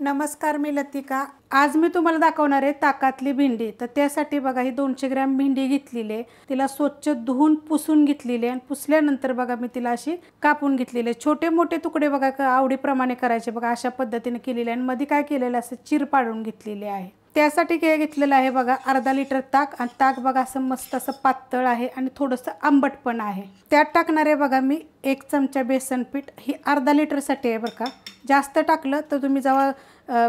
नमस्कार, मी लतिका। आज मी तुम्हाला दाखवणार आहे ताकातली भेंडी। तर त्यासाठी बघा ही 200 ग्रॅम भेंडी घेतलेली आहे। तिला स्वच्छ धुवून पुसून घेतलेली आहे आणि पुसल्यानंतर बघा मी तिला अशी कापून घेतलेली आहे। छोटे मोठे तुकडे बघा आवडीप्रमाणे करायचे। बघा अशा पद्धतीने केलेले आहे आणि मध्ये काय केलेलं असं चीर पाडून घेतलेली आहे। त्यासाठी काय घेतलेलं आहे बघा अर्धा लिटर ताक आणि ताक बघा असं मस्त असं पातळ आहे आणि थोडंसं आंबट पण आहे। त्यात टाकणार आहे बघा मी 1 चमचा बेसन पीठ। ही अर्धा लिटर साठी आहे बरं का। जास्त टाकलं तर तुम्ही जेव्हा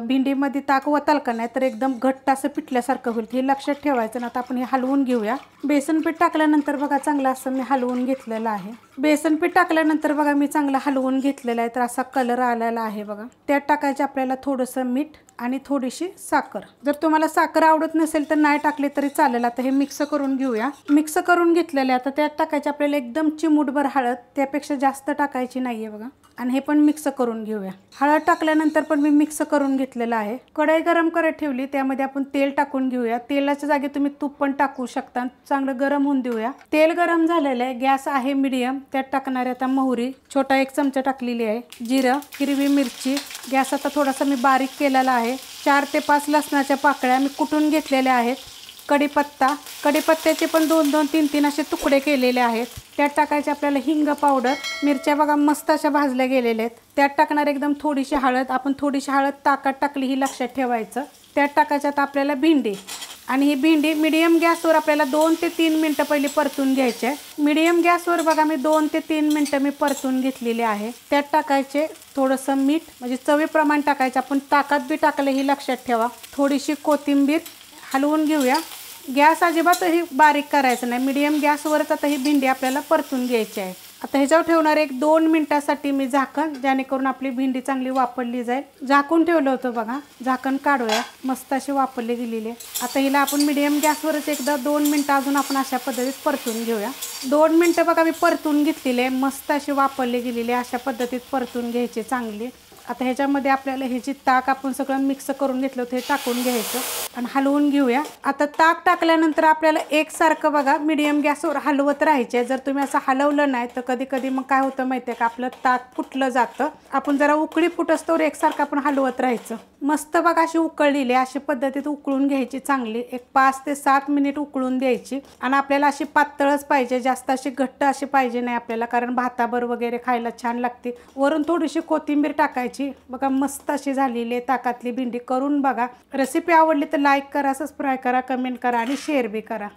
भेंडीमध्ये ताक वताल का नाही तर एकदम घट्ट असं पिठल्यासारखं होईल। हे लक्षात ठेवायचं ना। आता आपण हे हलवून घेऊया। बेसन पीठ टाकल्यानंतर बघा चांगलं असं मी हलवून घेतलेलं आहे। बेसन पीठ टाकल्यानंतर बघा मी चांगलं हलवून घेतलेलं आहे। तर असा कलर आलेला आहे बघा। त्यात टाकायचं आपल्याला थोडंसं मीठ आणि थोडीशी साखर। जर तुम्हाला साखर आवडत नसेल तर नाही टाकले तरी चालेल। आता हे मिक्स करून घेऊया। मिक्स करून घेतलेलं आहे। आता त्यात टाकायचं आपल्याला एकदम चिमूटभर हळद, त्यापेक्षा जास्त टाकायची नाहीये बघा। आणि हे पण मिक्स करून घेऊया। हळद टाकल्यानंतर पण मी मिक्स करून घेतलेलं आहे। कढई गरम करत ठेवली, त्यामध्ये आपण तेल टाकून घेऊया। तेलाच्या जागी तुम्ही तूप पण टाकू शकता। चांगलं गरम होऊन देऊया। तेल गरम झालेलं आहे, गॅस आहे मीडियम। त्यात टाकणार आहे आता मोहरी, छोटा 1 चमचा टाकलेली आहे। जिरं, हिरवी मिरची, गॅस आता थोडासा मी बारीक केलेला आहे। 4 ते 5 लसणाच्या पाकळ्या मी कुटून घेतलेल्या आहेत। कढीपत्ता, कढीपत्त्याचे पण 2-2, 3-3 असे तुकडे केलेले आहेत। त्यात टाकायचे आपल्याला हिंग पावडर। मिरच्या बघा मस्त अशा भाजल्या गेलेल्या आहेत। त्यात टाकणार एकदम थोडीशी हळद। आपण थोडीशी हळद ताकात टाकली ही लक्षात ठेवायचं। त्यात टाकायच्यात आपल्याला भेंडी आणि ही भेंडी मीडियम गॅसवर आपल्याला 2 ते 3 मिनिटं पहिले परतून घ्यायचे। मीडियम गॅसवर बघा मी 2 ते 3 मिनिटं मी परतून घेतलेले आहे। त्यात टाकायचे थोडंसं मीठ, म्हणजे चवीप्रमाणे टाकायचं। आपण ताकात बी टाकलं ही लक्षात ठेवा। थोडीशी कोथिंबीर, हलवून घेऊया। गॅस अजिबात ही बारीक करायचं नाही, मीडियम गॅसवरच आता ही भेंडी आपल्याला परतून घ्यायची आहे। आता ह्याच्यावर ठेवणार 1-2 मिनिटासाठी मी झाकण, जेणेकरून आपली भेंडी चांगली वाफरली जाईल। झाकून ठेवलं होतं बघा, झाकण काढूया। मस्त अशी वाफरली गेलेली आहे। आता हिला आपण मीडियम गॅसवरच एकदा 2 मिनिटं अजून आपण अशा पद्धतीत परतून घेऊया। 2 मिनिटं बघा मी परतून घेतलेली आहे। मस्त अशी वाफरली गेलेली आहे। अशा पद्धतीत परतून घ्यायची चांगली। आता ह्याच्यामध्ये आपल्याला हे जे ताक आपण सगळं मिक्स करून घेतलं होतं हे टाकून घ्यायचं आणि हलवून घेऊया। आता ताक टाकल्यानंतर आपल्याला एकसारखं बघा मीडियम गॅसवर हलवत राहायचे। जर तुम्ही असं हलवलं नाही तर कधी कधी मग काय होतं माहिती आहे का, आपलं ताक फुटलं जातं। आपण जरा उकळी फुटस्तोवर एकसारखं आपण हलवत राहायचं। मस्त बघा अशी उकळलेली, अशी पद्धतीत उकळून घ्यायची चांगली। 5 ते 7 मिनिट उकळून द्यायची आणि आपल्याला अशी पातळच पाहिजे, जास्त अशी घट्ट अशी पाहिजे नाही आपल्याला, कारण भाताबर वगैरे खायला छान लागते। वरून थोडीशी कोथिंबीर टाकायची। बघा मस्त अशी झालेली आहे ताकातली भेंडी। करून बघा। रेसिपी आवडली तर लाईक करा, सबस्क्राईब करा, कमेंट करा आणि शेअर बी करा।